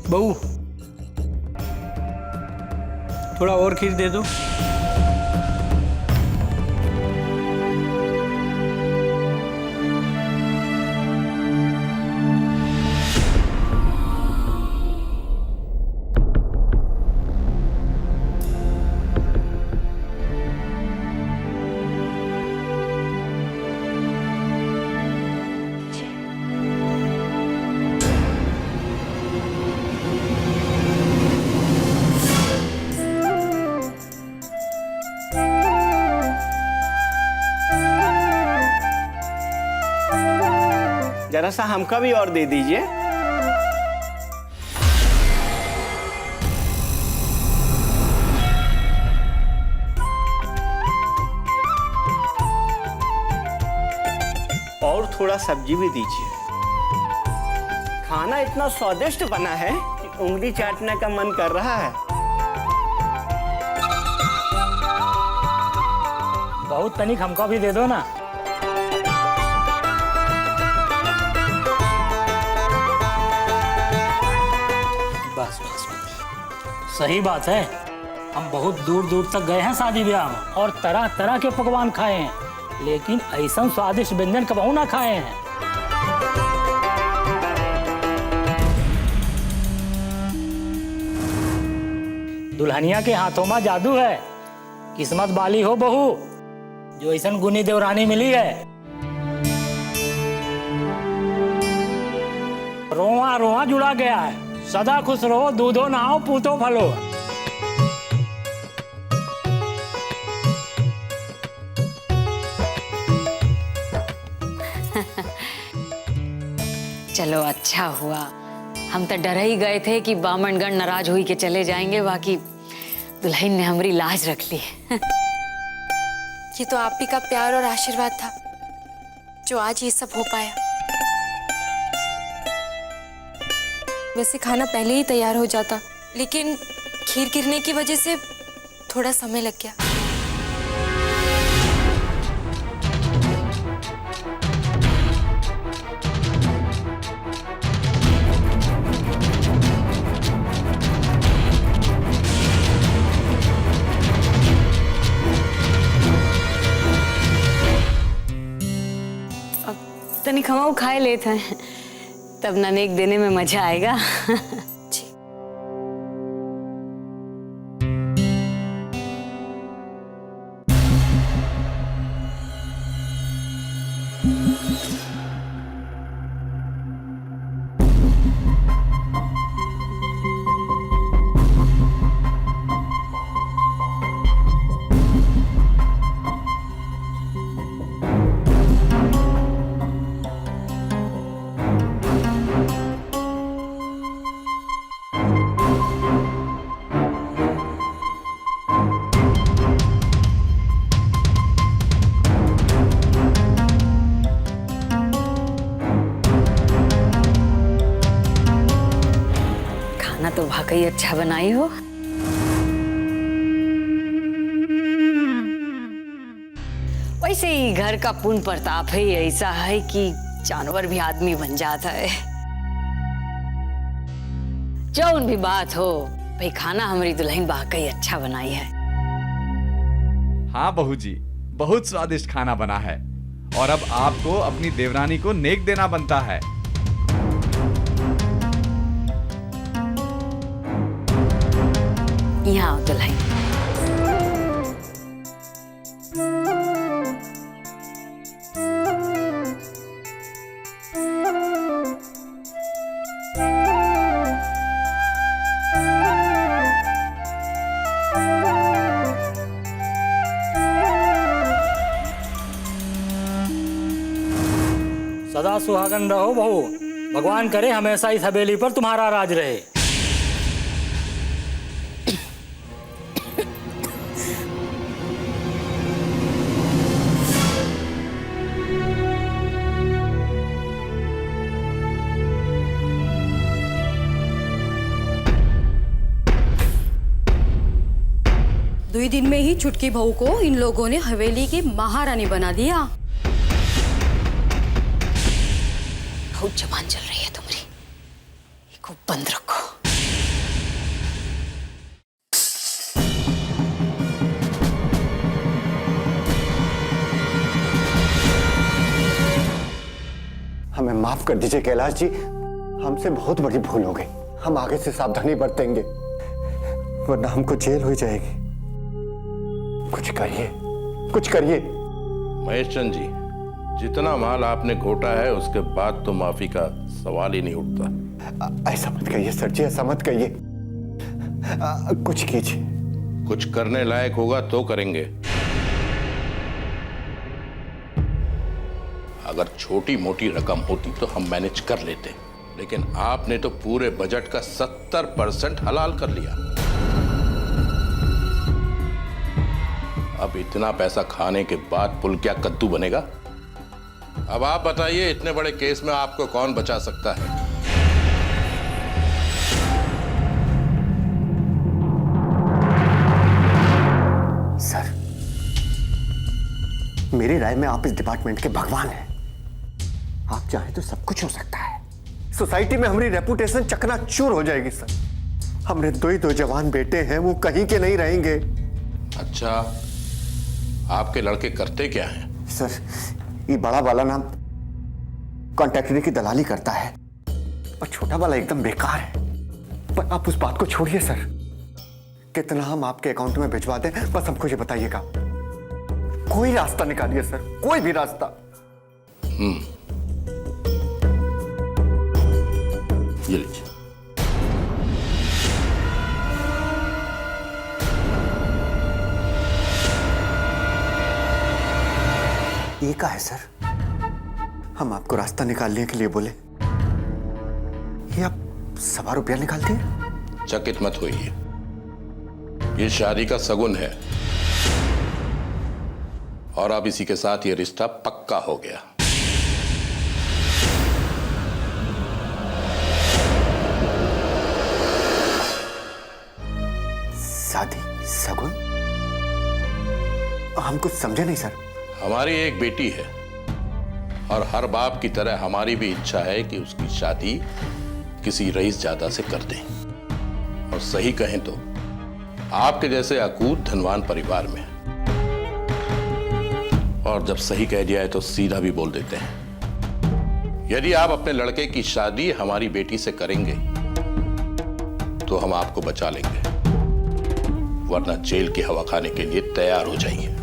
बहू, थोड़ा और खीर दे दो। जरा सा हमका भी और दे दीजिए। और थोड़ा सब्जी भी दीजिए। खाना इतना स्वादिष्ट बना है कि उंगली चाटने का मन कर रहा है। बहुत तनिक हमका भी दे दो ना। बस बस बस, सही बात है। हम बहुत दूर दूर तक गए हैं शादी ब्याह में और तरह तरह के पकवान खाए हैं, लेकिन ऐसा स्वादिष्ट व्यंजन कबहू ना खाए हैं। दुल्हनिया के हाथों में जादू है। किस्मत वाली हो बहू जो ऐसा गुनी देवरानी मिली है। रोआ रोआ जुड़ा गया है। सदा खुश रहो, दूधो नहाओ, पूतो फलो। चलो अच्छा हुआ। हम तो डर ही गए थे कि बामनगढ़ नाराज हुई के चले जाएंगे, बाकी दुल्हन ने हमारी लाज रख ली। ये तो आप ही का प्यार और आशीर्वाद था जो आज ये सब हो पाया। वैसे खाना पहले ही तैयार हो जाता, लेकिन खीर गिरने की वजह से थोड़ा समय लग गया। तनी खमाऊ खाए लेते हैं, तब ननेक देने में मजा आएगा। जी। खाना तो वाकई अच्छा बनाई हो। वैसे ही घर का पुण्य प्रताप ही ऐसा है कि जानवर भी आदमी बन जाता है। जो भी बात हो, भाई खाना हमारी दुल्हन वाकई अच्छा बनाई है। हाँ बहू जी, बहुत स्वादिष्ट खाना बना है और अब आपको अपनी देवरानी को नेक देना बनता है। यहाँ आओ दुल्हन। सदा सुहागन रहो बहू। भगवान करे हमेशा इस हवेली पर तुम्हारा राज रहे। दो ही दिन में ही छुटकी बहू को इन लोगों ने हवेली की महारानी बना दिया। बहुत जबान चल रही है तुम्हारी, इसको बंद रखो। माफ कर दीजिए कैलाश जी, हमसे बहुत बड़ी भूल हो गई। हम आगे से सावधानी बरतेंगे, वरना हमको जेल हो जाएगी। कुछ करिए, कुछ करिए। महेश चंद जी, जितना माल आपने घोटा है उसके बाद तो माफी का सवाल ही नहीं उठता। ऐसा मत कहिए सर जी, ऐसा मत कहिए। कुछ कीजिए। कुछ करने लायक होगा तो करेंगे। अगर छोटी मोटी रकम होती तो हम मैनेज कर लेते, लेकिन आपने तो पूरे बजट का 70% हलाल कर लिया। अब इतना पैसा खाने के बाद पुल क्या कद्दू बनेगा? अब आप बताइए, इतने बड़े केस में आपको कौन बचा सकता है? सर, मेरी राय में आप इस डिपार्टमेंट के भगवान हैं। आप चाहें तो सब कुछ हो सकता है। सोसाइटी में हमारी रेपुटेशन चकनाचूर हो जाएगी सर। हमने दो जवान बेटे हैं, वो कहीं के नहीं रहेंगे। अच्छा, आपके लड़के करते क्या हैं? सर, ये बड़ा वाला ना कॉन्ट्रैक्टर की दलाली करता है और छोटा वाला एकदम बेकार है। पर आप उस बात को छोड़िए सर। कितना हम आपके अकाउंट में भिजवा दें, बस हमको ये बताइएगा। कोई रास्ता निकालिए सर, कोई भी रास्ता। ये लीजिए। ये क्या है सर? हम आपको रास्ता निकालने के लिए बोले, ये आप ₹1.25 निकाल दिए। चकित मत होइए, ये शादी का सगुन है और अब इसी के साथ ये रिश्ता पक्का हो गया। शादी सगुन? हम कुछ समझे नहीं सर। हमारी एक बेटी है और हर बाप की तरह हमारी भी इच्छा है कि उसकी शादी किसी रईसजादा से कर दें। और सही कहें तो आपके जैसे अकूत धनवान परिवार में। और जब सही कह दिया है तो सीधा भी बोल देते हैं। यदि आप अपने लड़के की शादी हमारी बेटी से करेंगे तो हम आपको बचा लेंगे, वरना जेल की हवा खाने के लिए तैयार हो जाइए।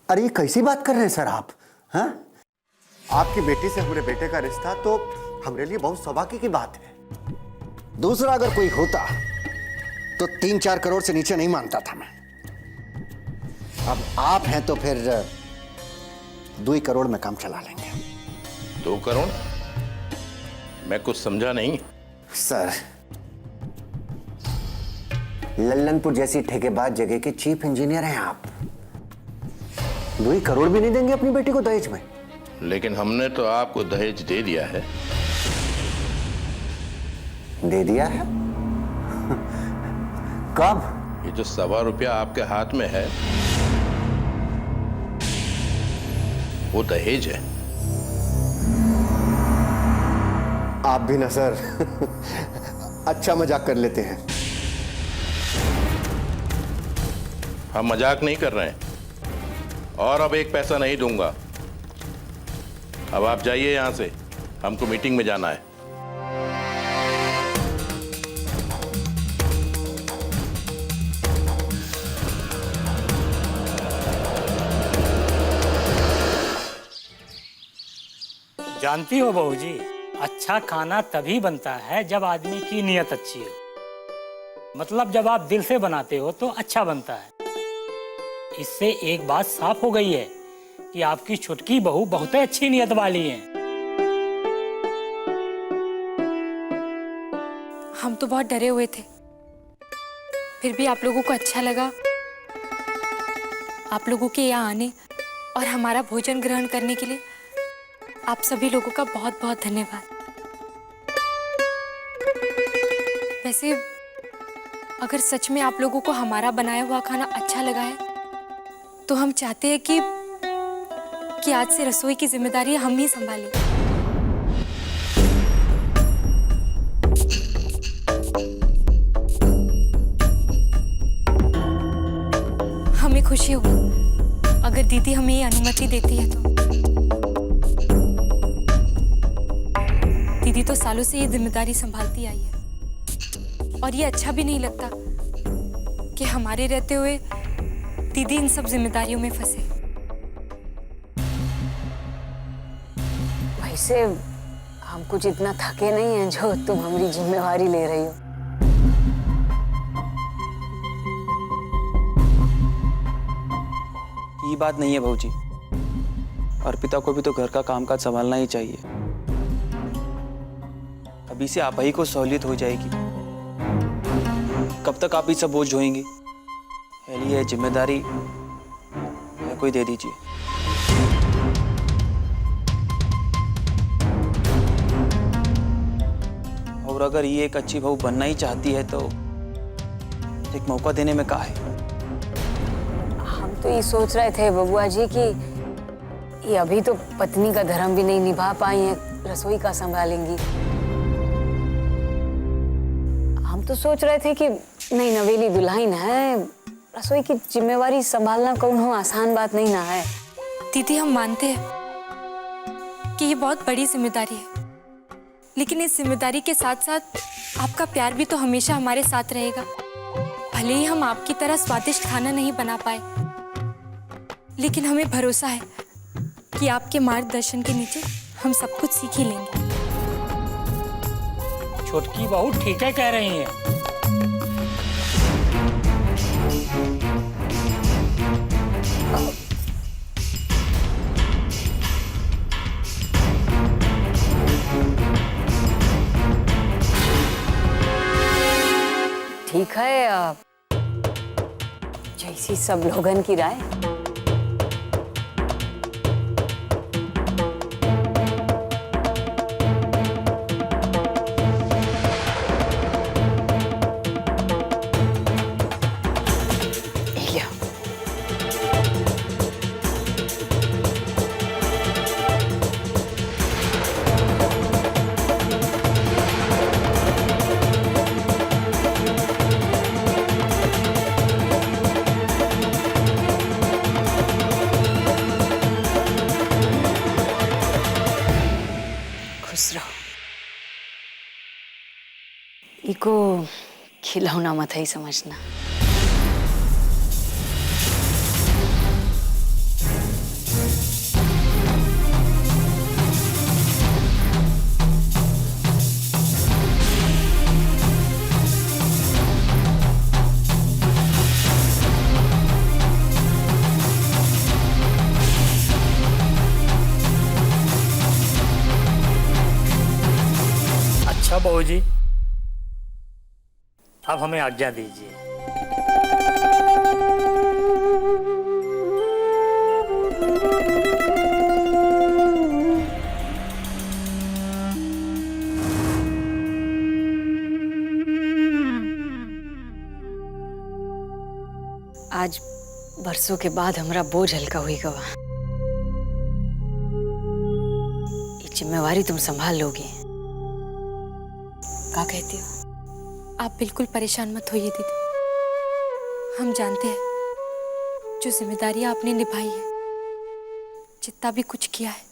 अरे ये कैसी बात कर रहे हैं सर आप? हाँ, आपकी बेटी से हमारे बेटे का रिश्ता तो हमारे लिए बहुत सौभाग्य की बात है। दूसरा अगर कोई होता तो 3-4 करोड़ से नीचे नहीं मानता था मैं। अब आप हैं तो फिर 2 करोड़ में काम चला लेंगे। 2 करोड़? मैं कुछ समझा नहीं। सर, लल्लनपुर जैसी ठेकेबाज जगह के चीफ इंजीनियर हैं आप। 2 करोड़ भी नहीं देंगे अपनी बेटी को दहेज में? लेकिन हमने तो आपको दहेज दे दिया है। दे दिया है? कब? ये जो ₹1.25 आपके हाथ में है वो दहेज है। आप भी ना सर अच्छा मजाक कर लेते हैं। हम मजाक नहीं कर रहे हैं और अब 1 पैसा नहीं दूंगा। अब आप जाइए यहां से, हमको मीटिंग में जाना है। जानती हो बहू जी, अच्छा खाना तभी बनता है जब आदमी की नीयत अच्छी हो। मतलब जब आप दिल से बनाते हो तो अच्छा बनता है। इससे एक बात साफ हो गई है कि आपकी छुटकी बहू बहुत अच्छी नीयत वाली है। हम तो बहुत डरे हुए थे, फिर भी आप लोगों को अच्छा लगा। आप लोगों के यहाँ आने और हमारा भोजन ग्रहण करने के लिए आप सभी लोगों का बहुत बहुत धन्यवाद। वैसे अगर सच में आप लोगों को हमारा बनाया हुआ खाना अच्छा लगा है तो हम चाहते हैं कि आज से रसोई की जिम्मेदारी हम ही संभालें। खुशी होगी अगर दीदी हमें ये अनुमति देती है तो। दीदी तो सालों से ये जिम्मेदारी संभालती आई है और ये अच्छा भी नहीं लगता कि हमारे रहते हुए दीदी इन सब जिम्मेदारियों में फंसे। वैसे हम कुछ इतना थके नहीं हैं जो तुम हमारी जिम्मेवारी ले रही हो। ये बात नहीं है भाऊजी, अर्पिता को भी तो घर का कामकाज संभालना ही चाहिए। अभी से आप ही को सहूलियत हो जाएगी। कब तक आप ही सब बोझ ढोएंगे? ये जिम्मेदारी मेरे को ही दे दीजिए। और अगर ये एक अच्छी बहू बनना ही चाहती है तो एक मौका देने में क्या है? हम तो ये सोच रहे थे बबुआ जी कि ये अभी तो पत्नी का धर्म भी नहीं निभा पाई हैं, रसोई का संभालेंगी। हम तो सोच रहे थे कि नहीं, नवेली दुल्हन है, रसोई की जिम्मेवारी संभालना कौन हो आसान बात नहीं ना है। दीदी हम मानते हैं कि ये बहुत बड़ी जिम्मेदारी है, लेकिन इस जिम्मेदारी के साथ साथ आपका प्यार भी तो हमेशा हमारे साथ रहेगा। भले ही हम आपकी तरह स्वादिष्ट खाना नहीं बना पाए, लेकिन हमें भरोसा है कि आपके मार्गदर्शन के नीचे हम सब कुछ सीख ही लेंगे। छोटकी बहू ठीक है कह रही है। ठीक है, जैसी सब लोगन की राय। लिया। खुश रहो। इको खिलौना मत ही समझना। अच्छा बहू जी, अब हमें आज्ञा दीजिए। आज बरसों के बाद हमारा बोझ हल्का हुई गवा। ये जिम्मेवारी तुम संभाल लोगी। क्या कहती हो? आप बिल्कुल परेशान मत होइए दीदी। हम जानते हैं जो जिम्मेदारी आपने निभाई है, जितना भी कुछ किया है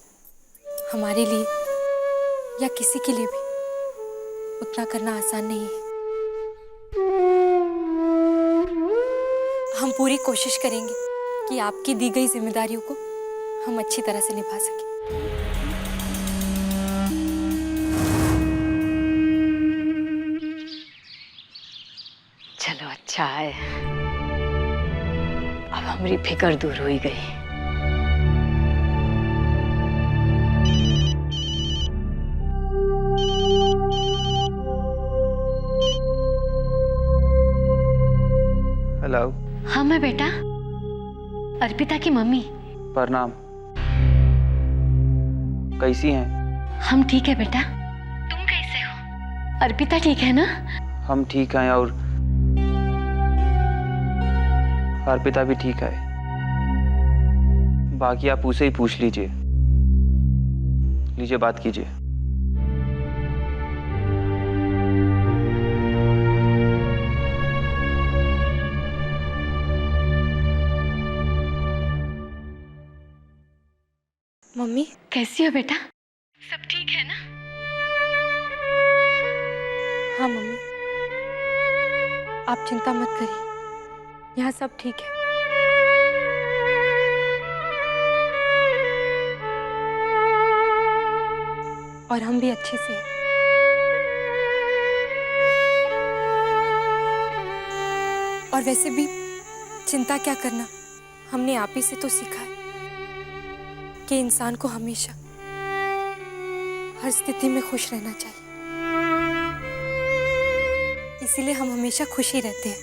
हमारे लिए या किसी के लिए भी, उतना करना आसान नहीं है। हम पूरी कोशिश करेंगे कि आपकी दी गई जिम्मेदारियों को हम अच्छी तरह से निभा सकें। चलो अच्छा है, अब हमारी फिक्र दूर हुई गई। हेलो। हाँ मैं बेटा, अर्पिता की मम्मी। प्रणाम। कैसी हैं? हम ठीक है बेटा, तुम कैसे हो? अर्पिता ठीक है ना? हम ठीक हैं और अर्पिता भी ठीक है। बाकी आप उसे ही पूछ लीजिए। लीजिए बात कीजिए। मम्मी कैसी हो बेटा? सब ठीक है ना? हाँ मम्मी, आप चिंता मत करिए, यहाँ सब ठीक है। और हम भी अच्छे से हैं। और वैसे भी चिंता क्या करना, हमने आप ही से तो सीखा है कि इंसान को हमेशा हर स्थिति में खुश रहना चाहिए। इसीलिए हम हमेशा खुश ही रहते हैं।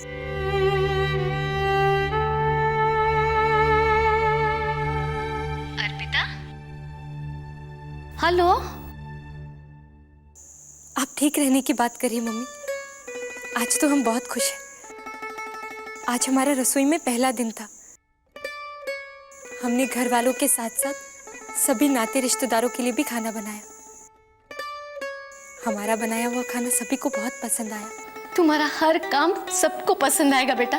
अर्पिता, हेलो। आप ठीक रहने की बात करिए मम्मी। आज तो हम बहुत खुश हैं। आज हमारा रसोई में पहला दिन था। हमने घर वालों के साथ साथ सभी नाते रिश्तेदारों के लिए भी खाना बनाया। हमारा बनाया हुआ खाना सभी को बहुत पसंद आया। तुम्हारा हर काम सबको पसंद आएगा बेटा।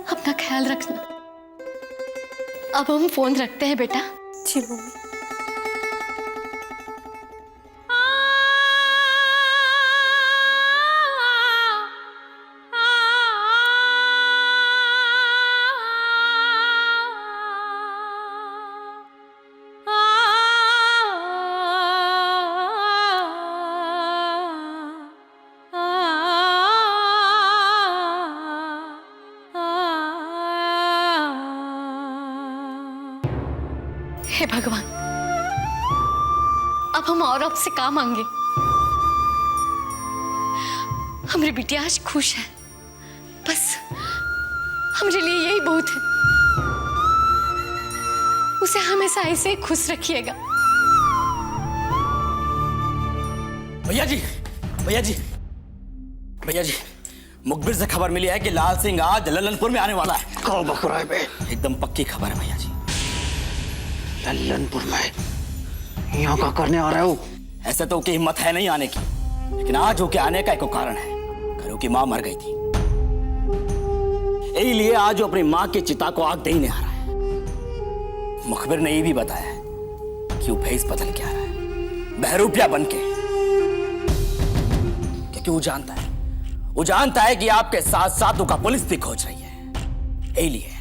अपना ख्याल रखना। अब हम फोन रखते हैं बेटा। जी मम्मी। हे भगवान, अब हम और आपसे का मांगे? हमारी बिटिया आज खुश है, बस हमारे लिए यही बहुत है। उसे हमेशा ऐसे ही खुश रखिएगा। भैया जी, भैया जी, भैया जी, मुखबिर से खबर मिली है कि लाल सिंह आज लल्लनपुर में आने वाला है। कौन बक रहा है बे? एकदम पक्की खबर है भैया जी। लल्लनपुर में यहाँ क्या करने आ रहे हो? ऐसे तो उसकी हिम्मत है नहीं आने की, लेकिन आज होके आने का एक कारण है। घरों की माँ मर गई थी, यही लिए आज वो अपनी माँ की चिता को आग देने आ रहा है। मुखबिर ने ये भी बताया है कि वो भेष बदल के आ रहा है, बहरूपिया बन के। क्योंकि वो जानता है कि आपके साथ साथ उसका पुलिस भी खोज रही है। यही लिए